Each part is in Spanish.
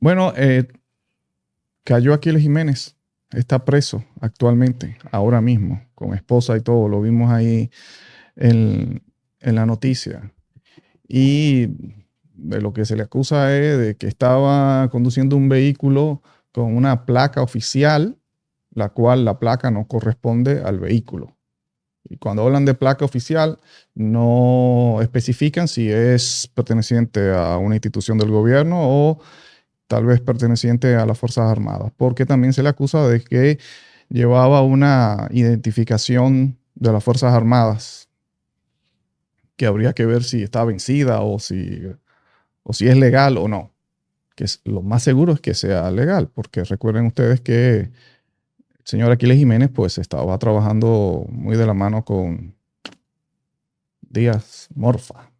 Bueno, cayó Aquiles Jiménez. Está preso actualmente, ahora mismo, con esposa y todo. Lo vimos ahí en la noticia. Y de lo que se le acusa es de que estaba conduciendo un vehículo con una placa oficial, la cual la placa no corresponde al vehículo. Y cuando hablan de placa oficial, no especifican si es perteneciente a una institución del gobierno o tal vez perteneciente a las Fuerzas Armadas, porque también se le acusa de que llevaba una identificación de las Fuerzas Armadas, que habría que ver si está vencida o si es legal o no. Que es, lo más seguro es que sea legal, porque recuerden ustedes que el señor Aquiles Jiménez pues estaba trabajando muy de la mano con Díaz Morfa.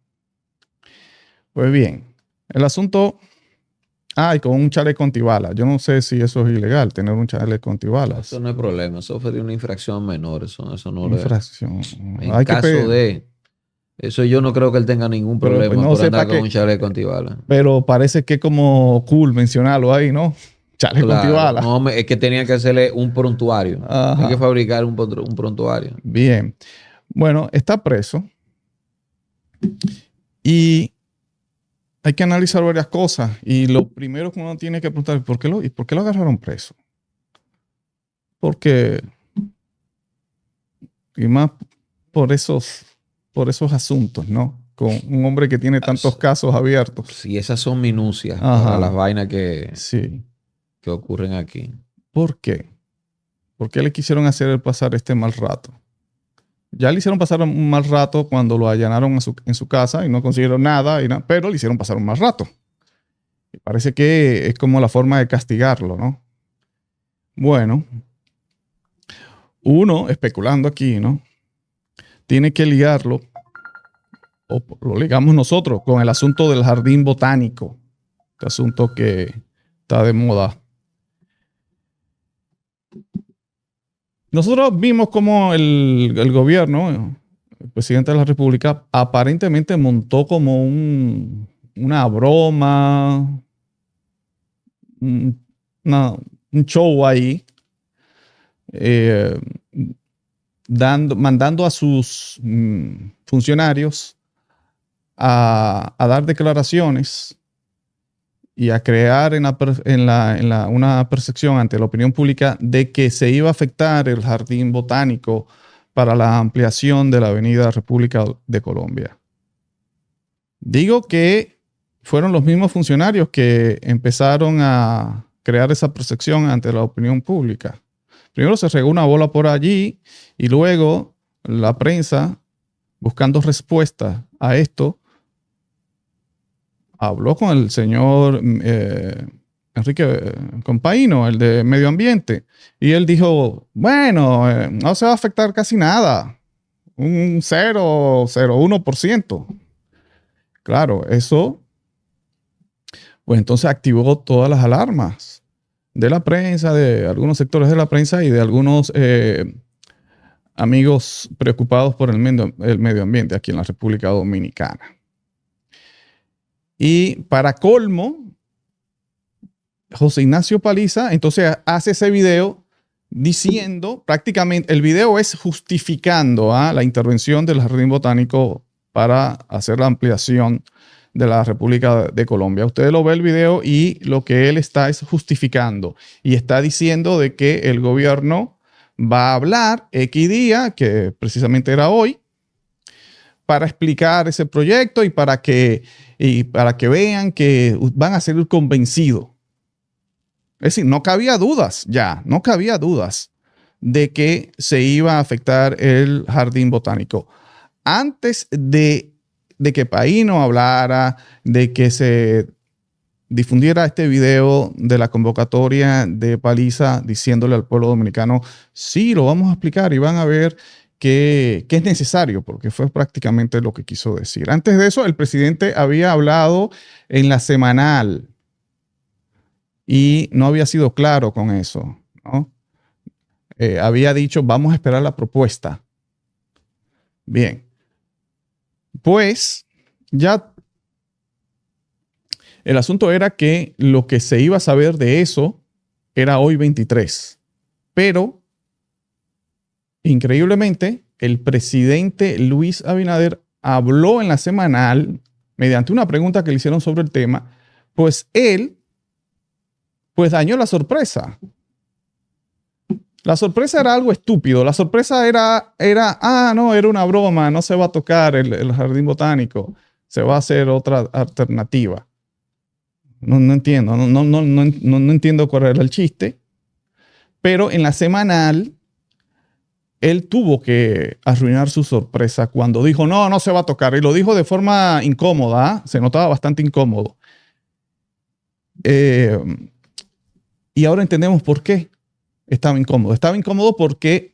Pues bien, el asunto. Ah, y con un chaleco antibalas. Yo no sé si eso es ilegal, tener un chaleco Eso antibalas. no es problema, eso fue de una infracción menor, eso no le... Infracción. En Hay que caso pedir, de... Eso yo no creo que él tenga ningún pero problema no por sé andar para con un qué. chaleco antibalas. Pero parece que es como cool mencionarlo ahí, ¿no? Chaleco Claro, antibalas. no, es que tenía que hacerle un prontuario. Hay que Ajá. fabricar un prontuario. Bien. Bueno, está preso y hay que analizar varias cosas. Y lo primero que uno tiene que preguntar es ¿por qué lo agarraron preso? Porque, y más por por esos asuntos, ¿no? Con un hombre que tiene tantos casos abiertos. Si esas son minucias para las Ajá, vainas sí. que ocurren aquí. ¿Por qué? ¿Por qué le quisieron hacer pasar este mal rato? Ya le hicieron pasar un mal rato cuando lo allanaron en su casa y no consiguieron nada, pero le hicieron pasar un mal rato. Y parece que es como la forma de castigarlo, ¿no? Bueno, uno, especulando aquí, ¿no? Tiene que ligarlo, o lo ligamos nosotros, con el asunto del jardín botánico, este asunto que está de moda. Nosotros vimos como el gobierno, el presidente de la República, aparentemente montó como una broma, un, un show ahí, eh, mandando a sus funcionarios a dar declaraciones y a crear una percepción ante la opinión pública de que se iba a afectar el jardín botánico para la ampliación de la Avenida República de Colombia. Digo que fueron los mismos funcionarios que empezaron a crear esa percepción ante la opinión pública. Primero se regó una bola por allí y luego la prensa, buscando respuestas a esto, habló con el señor Enrique Compaíno, el de Medio Ambiente, y él dijo, bueno, no se va a afectar casi nada, un 0,01%. Claro, eso, pues entonces activó todas las alarmas de la prensa, de algunos sectores de la prensa y de algunos amigos preocupados por el medio ambiente aquí en la República Dominicana. Y para colmo, José Ignacio Paliza entonces hace ese video diciendo, prácticamente, el video es justificando la intervención del Jardín Botánico para hacer la ampliación de la República de Colombia. Usted lo ve el video y lo que él está es justificando y está diciendo de que el gobierno va a hablar X día, que precisamente era hoy, para explicar ese proyecto y para que vean que van a ser convencidos. Es decir, no cabía dudas ya, no cabía dudas de que se iba a afectar el jardín botánico. Antes de que Paino hablara, de que se difundiera este video de la convocatoria de Paliza diciéndole al pueblo dominicano, sí, lo vamos a explicar y van a ver que es necesario, porque fue prácticamente lo que quiso decir. Antes de eso, el presidente había hablado en la semanal y no había sido claro con eso, ¿no? Había dicho, vamos a esperar la propuesta. Bien, pues ya El asunto era que lo que se iba a saber de eso era hoy 23. Pero, increíblemente, el presidente Luis Abinader habló en la semanal, mediante una pregunta que le hicieron sobre el tema, pues él dañó la sorpresa. La sorpresa era algo estúpido. La sorpresa era una broma, no se va a tocar el jardín botánico, se va a hacer otra alternativa. No entiendo, no entiendo cuál era el chiste, pero en la semanal él tuvo que arruinar su sorpresa cuando dijo, no se va a tocar, y lo dijo de forma incómoda, se notaba bastante incómodo. Y ahora entendemos por qué estaba incómodo. Estaba incómodo porque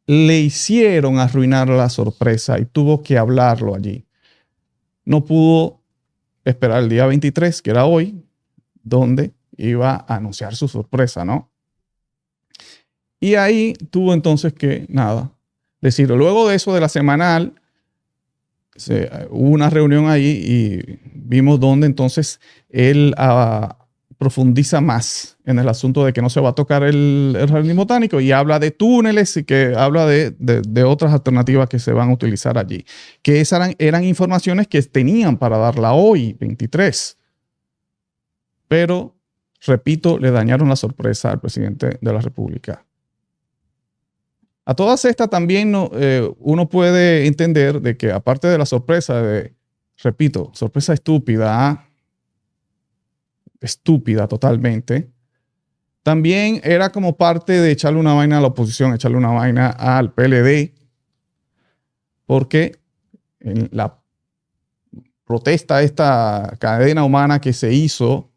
le hicieron arruinar la sorpresa y tuvo que hablarlo allí. No pudo esperar el día 23, que era hoy, donde iba a anunciar su sorpresa, ¿no? Y ahí tuvo entonces que, decirlo. Luego de eso, de la semanal, hubo una reunión ahí y vimos donde entonces él profundiza más en el asunto de que no se va a tocar el jardín botánico y habla de túneles y que habla de otras alternativas que se van a utilizar allí. Que esas eran informaciones que tenían para darla hoy, 23. Pero, repito, le dañaron la sorpresa al presidente de la República. A todas estas también uno puede entender de que aparte de la sorpresa repito, sorpresa estúpida, estúpida totalmente, también era como parte de echarle una vaina a la oposición, echarle una vaina al PLD, porque en la protesta, esta cadena humana que se hizo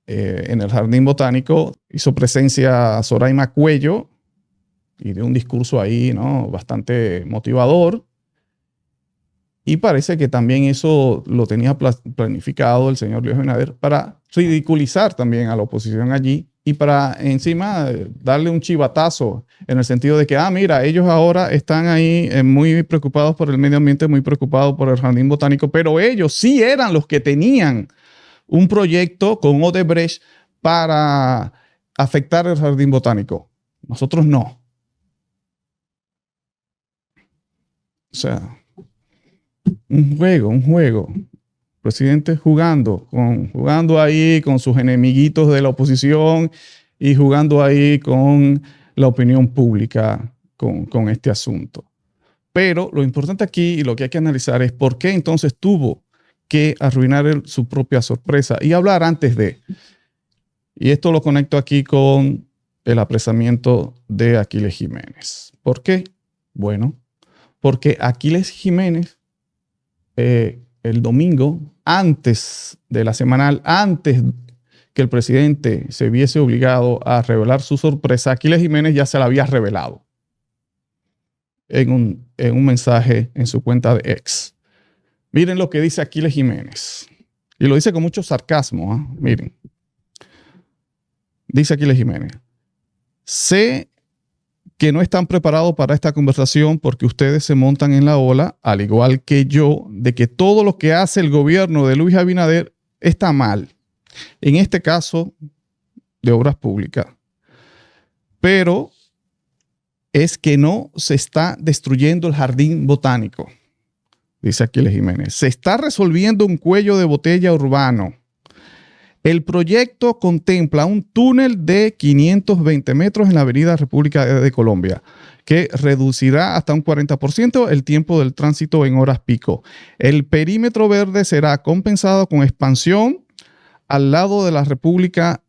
en el Jardín Botánico, hizo presencia Soraima Cuello y de un discurso ahí, ¿no?, bastante motivador. Y parece que también eso lo tenía planificado el señor Luis Abinader para ridiculizar también a la oposición allí y para encima darle un chivatazo en el sentido de que, mira, ellos ahora están ahí muy preocupados por el medio ambiente, muy preocupados por el jardín botánico, pero ellos sí eran los que tenían un proyecto con Odebrecht para afectar el jardín botánico. Nosotros no. O sea, un juego. Presidente jugando ahí con sus enemiguitos de la oposición y jugando ahí con la opinión pública con este asunto. Pero lo importante aquí y lo que hay que analizar es por qué entonces tuvo que arruinar su propia sorpresa y hablar antes de. Y esto lo conecto aquí con el apresamiento de Aquiles Jiménez. ¿Por qué? Bueno, porque Aquiles Jiménez el domingo, antes de la semanal, antes que el presidente se viese obligado a revelar su sorpresa, Aquiles Jiménez ya se la había revelado en un mensaje en su cuenta de X. Miren lo que dice Aquiles Jiménez. Y lo dice con mucho sarcasmo. Miren. Dice Aquiles Jiménez. Sé que no están preparados para esta conversación porque ustedes se montan en la ola, al igual que yo, de que todo lo que hace el gobierno de Luis Abinader está mal. En este caso, de obras públicas. Pero es que no se está destruyendo el jardín botánico, dice Aquiles Jiménez. Se está resolviendo un cuello de botella urbano. El proyecto contempla un túnel de 520 metros en la avenida República de Colombia, que reducirá hasta un 40% el tiempo del tránsito en horas pico. El perímetro verde será compensado con expansión al lado de la República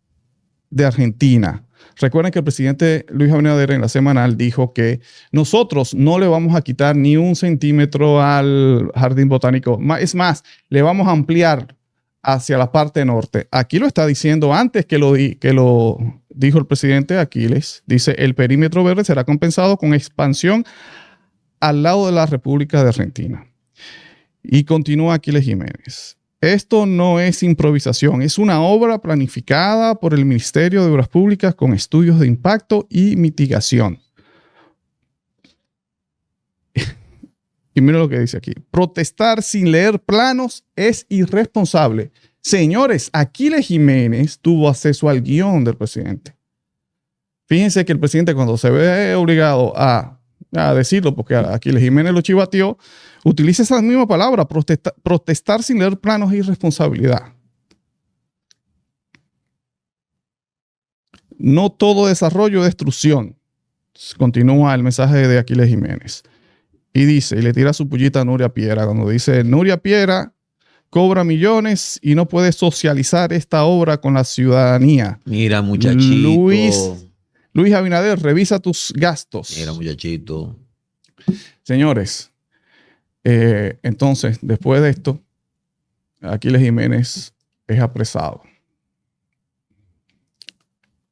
de Argentina. Recuerden que el presidente Luis Abinader en la semanal dijo que nosotros no le vamos a quitar ni un centímetro al jardín botánico. Es más, le vamos a ampliar hacia la parte norte. Aquí lo está diciendo antes que lo dijo el presidente Aquiles. Dice, el perímetro verde será compensado con expansión al lado de la República de Argentina. Y continúa Aquiles Jiménez. Esto no es improvisación, es una obra planificada por el Ministerio de Obras Públicas con estudios de impacto y mitigación. Y mira lo que dice aquí. Protestar sin leer planos es irresponsable. Señores, Aquiles Jiménez tuvo acceso al guión del presidente. Fíjense que el presidente, cuando se ve obligado a decirlo, porque Aquiles Jiménez lo chivateó, utiliza esa misma palabra, protestar sin leer planos es irresponsabilidad. No todo desarrollo es destrucción. Continúa el mensaje de Aquiles Jiménez. Y dice, y le tira su pullita a Nuria Piera, cuando dice, Nuria Piera cobra millones y no puede socializar esta obra con la ciudadanía. Mira, muchachito. Luis Abinader, revisa tus gastos. Mira, muchachito. Señores, entonces, después de esto, Aquiles Jiménez es apresado.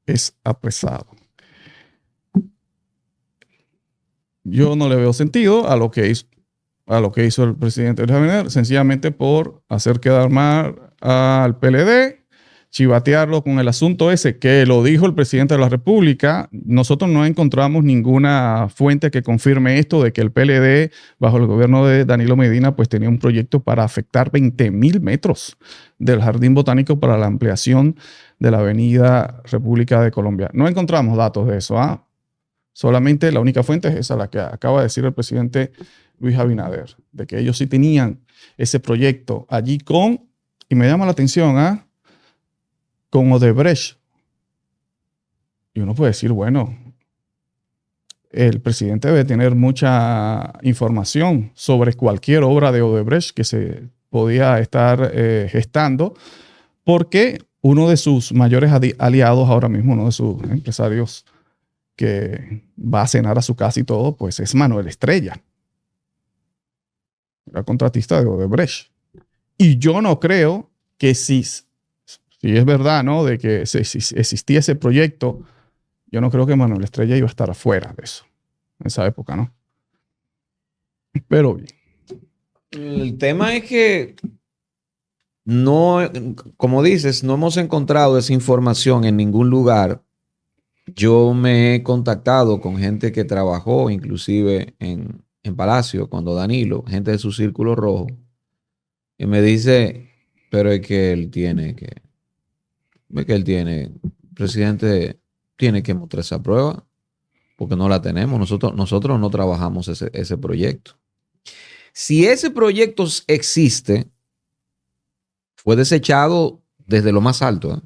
Es apresado. Yo no le veo sentido a lo que hizo el presidente Luis Abinader, sencillamente por hacer quedar mal al PLD, chivatearlo con el asunto ese, que lo dijo el presidente de la República. Nosotros no encontramos ninguna fuente que confirme esto de que el PLD, bajo el gobierno de Danilo Medina, pues tenía un proyecto para afectar 20.000 metros del Jardín Botánico para la ampliación de la Avenida República de Colombia. No encontramos datos de eso, ¿ah? Solamente la única fuente es esa, la que acaba de decir el presidente Luis Abinader, de que ellos sí tenían ese proyecto allí y me llama la atención, con Odebrecht. Y uno puede decir, bueno, el presidente debe tener mucha información sobre cualquier obra de Odebrecht que se podía estar gestando, porque uno de sus mayores aliados ahora mismo, uno de sus empresarios que va a cenar a su casa y todo, pues es Manuel Estrella, la contratista de Odebrecht. Y yo no creo que si es verdad, ¿no?, de que si existía ese proyecto, yo no creo que Manuel Estrella iba a estar afuera de eso, en esa época, ¿no? Pero bien. El tema es que no, como dices, no hemos encontrado esa información en ningún lugar. Yo me he contactado con gente que trabajó inclusive en Palacio, cuando Danilo, gente de su círculo rojo, y me dice, pero es que él tiene presidente tiene que mostrar esa prueba, porque no la tenemos. Nosotros no trabajamos ese proyecto. Si ese proyecto existe, fue desechado desde lo más alto, ¿eh?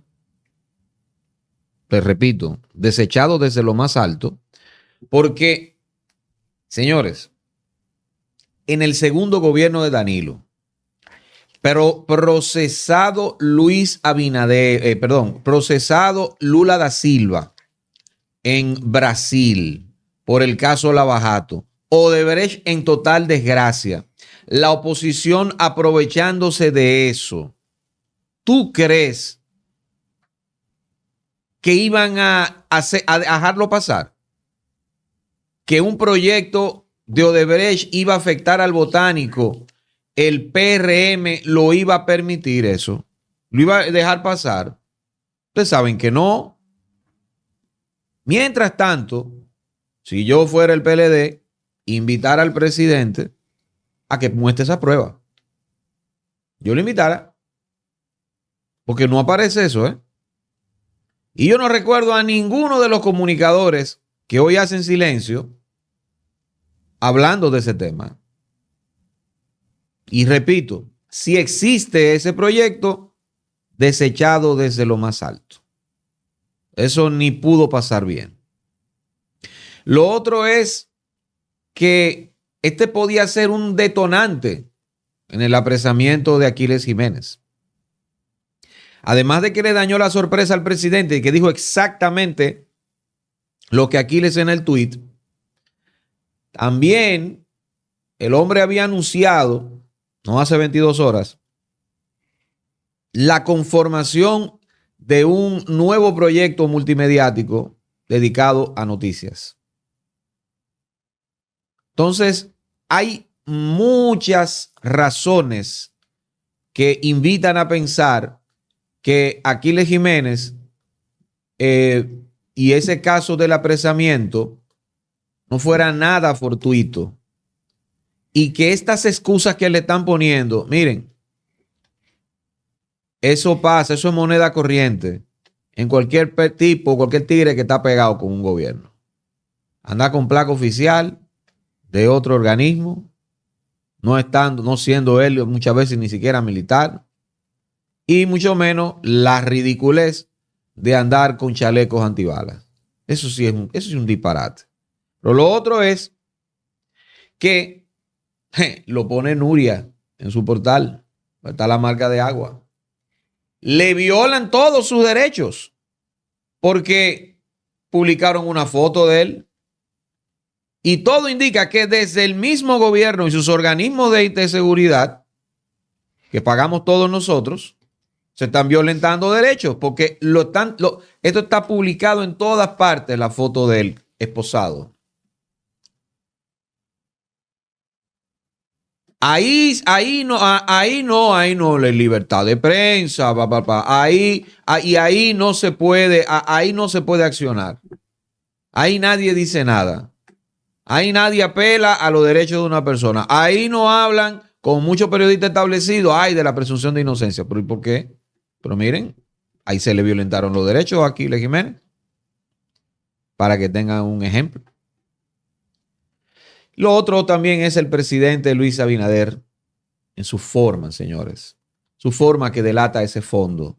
Te repito, desechado desde lo más alto, porque, señores, en el segundo gobierno de Danilo, pero procesado procesado Lula da Silva en Brasil por el caso Lava Jato, Odebrecht en total desgracia, la oposición aprovechándose de eso. ¿Tú crees que iban a dejarlo pasar? Que un proyecto de Odebrecht iba a afectar al botánico, el PRM lo iba a permitir eso, lo iba a dejar pasar. Ustedes saben que no. Mientras tanto, si yo fuera el PLD, invitar al presidente a que muestre esa prueba. Yo lo invitara, porque no aparece eso, ¿eh? Y yo no recuerdo a ninguno de los comunicadores que hoy hacen silencio hablando de ese tema. Y repito, si existe ese proyecto, desechado desde lo más alto. Eso ni pudo pasar bien. Lo otro es que este podía ser un detonante en el apresamiento de Aquiles Jiménez. Además de que le dañó la sorpresa al presidente y que dijo exactamente lo que Aquiles en el tuit, también el hombre había anunciado, no hace 22 horas, la conformación de un nuevo proyecto multimediático dedicado a noticias. Entonces, hay muchas razones que invitan a pensar que Aquiles Jiménez y ese caso del apresamiento no fuera nada fortuito y que estas excusas que le están poniendo, miren, eso pasa, eso es moneda corriente en cualquier tipo, cualquier tigre que está pegado con un gobierno. Anda con placa oficial de otro organismo, no siendo él muchas veces ni siquiera militar, y mucho menos la ridiculez de andar con chalecos antibalas. Eso sí es un disparate. Pero lo otro es que lo pone Nuria en su portal, está la marca de agua. Le violan todos sus derechos porque publicaron una foto de él. Y todo indica que desde el mismo gobierno y sus organismos de seguridad, que pagamos todos nosotros, se están violentando derechos porque esto está publicado en todas partes, la foto de él esposado. Ahí no, la libertad de prensa, ahí no se puede, ahí no se puede accionar. Ahí nadie dice nada. Ahí nadie apela a los derechos de una persona. Ahí no hablan con muchos periodistas establecidos, de la presunción de inocencia. ¿Pero y por qué? Pero miren, ahí se le violentaron los derechos a Aquiles Jiménez. Para que tengan un ejemplo. Lo otro también es el presidente Luis Abinader en su forma, señores. Su forma que delata ese fondo.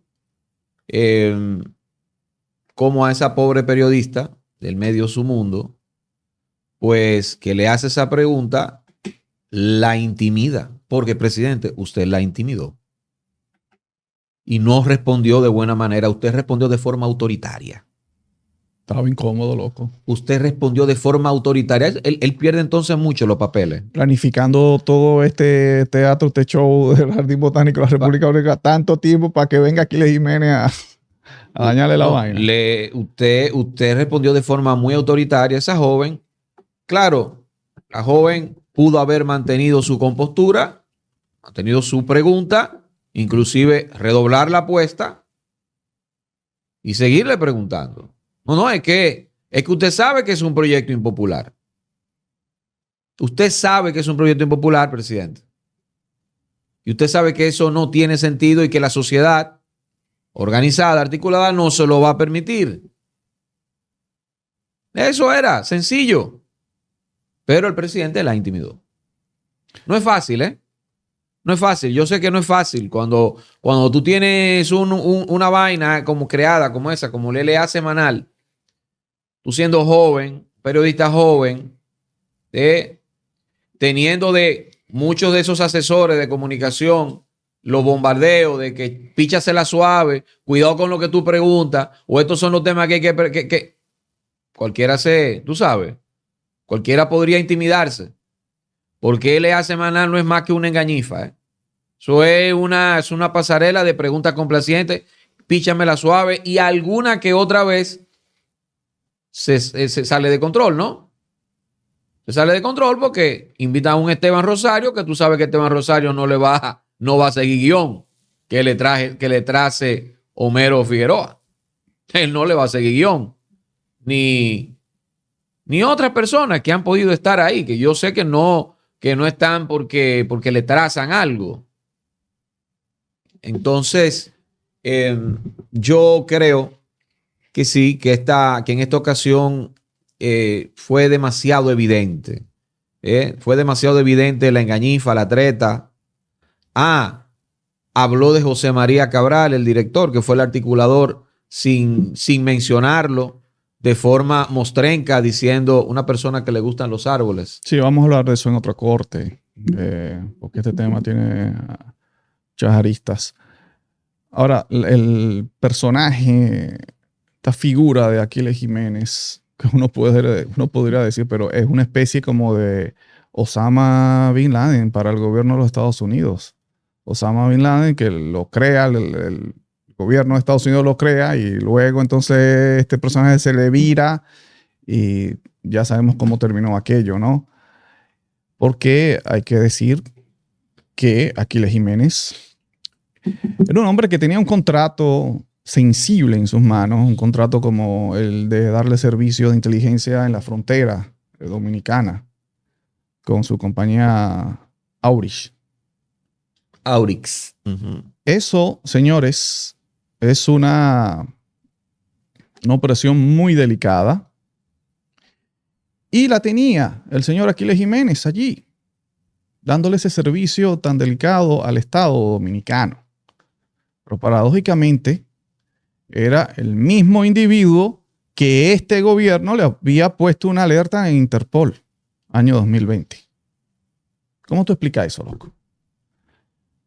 Como a esa pobre periodista del medio Su Mundo, pues que le hace esa pregunta, la intimida. Porque, presidente, usted la intimidó. Y no respondió de buena manera. Usted respondió de forma autoritaria. Estaba incómodo, loco. Usted respondió de forma autoritaria. Él pierde entonces mucho los papeles. Planificando todo este teatro, este show del Jardín Botánico de la República Dominicana, tanto tiempo para que venga Aquiles Jiménez a dañarle la vaina. Usted respondió de forma muy autoritaria. Esa joven, claro, la joven pudo haber mantenido su compostura, mantenido su pregunta, inclusive redoblar la apuesta y seguirle preguntando. No, es que usted sabe que es un proyecto impopular. Usted sabe que es un proyecto impopular, presidente. Y usted sabe que eso no tiene sentido y que la sociedad organizada, articulada, no se lo va a permitir. Eso era, sencillo. Pero el presidente la intimidó. No es fácil, ¿eh? No es fácil. Yo sé que no es fácil. Cuando tú tienes una vaina como creada, como esa, como LLA semanal, tú siendo joven, periodista joven, teniendo de muchos de esos asesores de comunicación, los bombardeos de que píchasela suave, cuidado con lo que tú preguntas, o estos son los temas que cualquiera tú sabes, cualquiera podría intimidarse, porque LA semanal no es más que una engañifa, ¿eh? Eso es una pasarela de preguntas complacientes, píchamela suave y alguna que otra vez se sale de control, ¿no? Se sale de control porque invita a un Esteban Rosario que tú sabes que Esteban Rosario no va a seguir guión que le trace Homero Figueroa. Él no le va a seguir guión. Ni otras personas que han podido estar ahí, que yo sé que no están porque le trazan algo. Entonces, yo creo que sí, que en esta ocasión fue demasiado evidente. Fue demasiado evidente la engañifa, la treta. Habló de José María Cabral, el director, que fue el articulador, sin mencionarlo, de forma mostrenca, diciendo una persona que le gustan los árboles. Sí, vamos a hablar de eso en otro corte, porque este tema tiene muchas aristas. Ahora, el personaje, esta figura de Aquiles Jiménez, que uno podría decir, pero es una especie como de Osama Bin Laden para el gobierno de los Estados Unidos. Osama Bin Laden, que lo crea, el gobierno de Estados Unidos lo crea y luego entonces este personaje se le vira y ya sabemos cómo terminó aquello, ¿no? Porque hay que decir que Aquiles Jiménez era un hombre que tenía un contrato sensible en sus manos, un contrato como el de darle servicio de inteligencia en la frontera dominicana. con su compañía Aurich. Aurix. Uh-huh. Eso, señores, es una operación muy delicada. Y la tenía el señor Aquiles Jiménez allí, dándole ese servicio tan delicado al Estado dominicano. Pero paradójicamente, era el mismo individuo que este gobierno le había puesto una alerta en Interpol, año 2020. ¿Cómo tú explicas eso, loco? O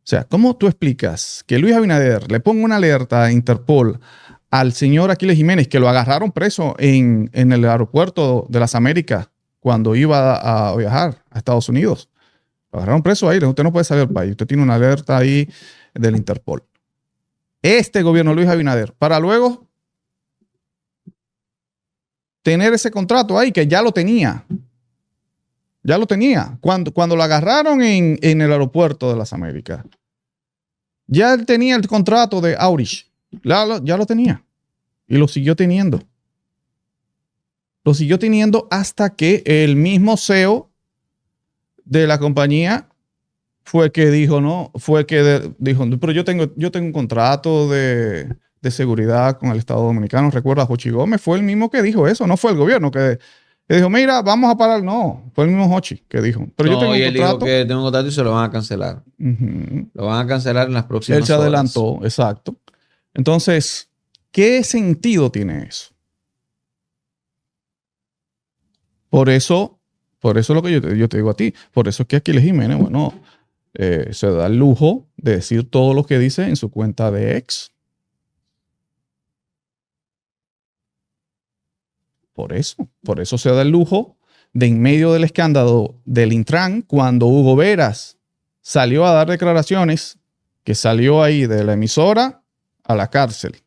sea, ¿cómo tú explicas que Luis Abinader le ponga una alerta a Interpol al señor Aquiles Jiménez, que lo agarraron preso en el aeropuerto de las Américas cuando iba a viajar a Estados Unidos? Lo agarraron preso ahí, usted no puede salir del país, usted tiene una alerta ahí del Interpol. Este gobierno, Luis Abinader, para luego tener ese contrato ahí, que ya lo tenía. Ya lo tenía. Cuando lo agarraron en el aeropuerto de las Américas, ya él tenía el contrato de Aurich. Ya lo tenía. Y lo siguió teniendo. Lo siguió teniendo hasta que el mismo CEO de la compañía fue que dijo, ¿no? Dijo, pero yo tengo un contrato de seguridad con el Estado Dominicano. Recuerda, Jochi Gómez fue el mismo que dijo eso. No fue el gobierno que dijo, mira, vamos a parar. No, fue el mismo Jochi que dijo. Pero yo tengo un contrato. Dijo que tengo un contrato y se lo van a cancelar. Uh-huh. Lo van a cancelar en las próximas horas. Él se adelantó, exacto. Entonces, ¿qué sentido tiene eso? Por eso es lo que yo te digo a ti. Por eso es que Aquiles Jiménez, bueno, se da el lujo de decir todo lo que dice en su cuenta de X. Por eso se da el lujo de, en medio del escándalo del Intran, cuando Hugo Veras salió a dar declaraciones, que salió ahí de la emisora a la cárcel.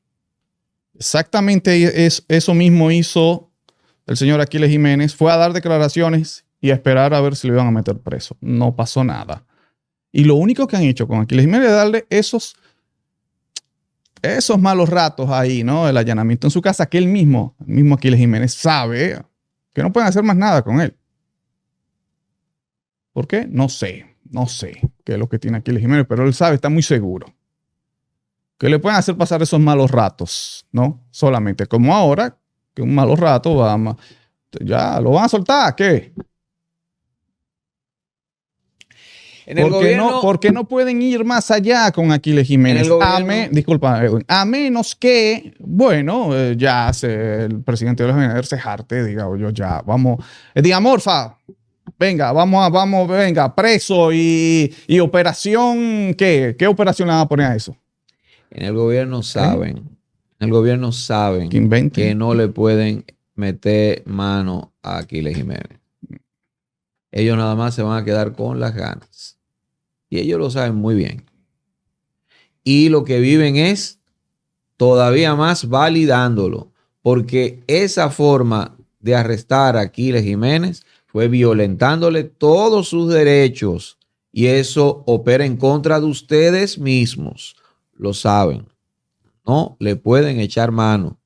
Exactamente eso mismo hizo el señor Aquiles Jiménez. Fue a dar declaraciones y a esperar a ver si lo iban a meter preso. No pasó nada. Y lo único que han hecho con Aquiles Jiménez es darle esos malos ratos ahí, ¿no? El allanamiento en su casa, que el mismo Aquiles Jiménez sabe que no pueden hacer más nada con él. ¿Por qué? No sé qué es lo que tiene Aquiles Jiménez, pero él sabe, está muy seguro que le pueden hacer pasar esos malos ratos, ¿no? Solamente como ahora, que un malo rato ya lo van a soltar, ¿qué? ¿Por qué no pueden ir más allá con Aquiles Jiménez? Disculpa, Edwin, a menos que, bueno, el presidente de la se jarte, diga, yo ya, vamos, diga, Morfa, venga, venga, preso y operación, ¿qué operación le van a poner a eso? En el gobierno saben que no le pueden meter mano a Aquiles Jiménez. Ellos nada más se van a quedar con las ganas. Y ellos lo saben muy bien. Y lo que viven es todavía más validándolo. Porque esa forma de arrestar a Aquiles Jiménez fue violentándole todos sus derechos. Y eso opera en contra de ustedes mismos. Lo saben. No le pueden echar mano.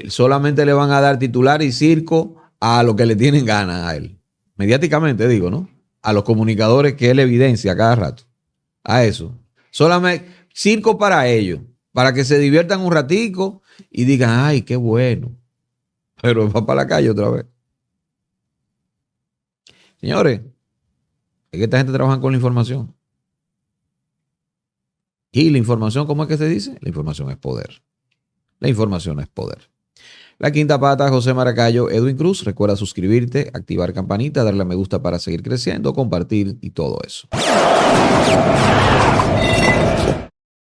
Solamente le van a dar titular y circo a lo que le tienen ganas a él. Mediáticamente digo, ¿no? A los comunicadores que él evidencia cada rato. A eso. Solamente circo para ellos. Para que se diviertan un ratico y digan, ay, qué bueno. Pero va para la calle otra vez. Señores, es que esta gente trabaja con la información. Y la información, ¿cómo es que se dice? La información es poder. La información es poder. La Quinta Pata, José Maracayo, Edwin Cruz. Recuerda suscribirte, activar campanita, darle a me gusta para seguir creciendo, compartir y todo eso.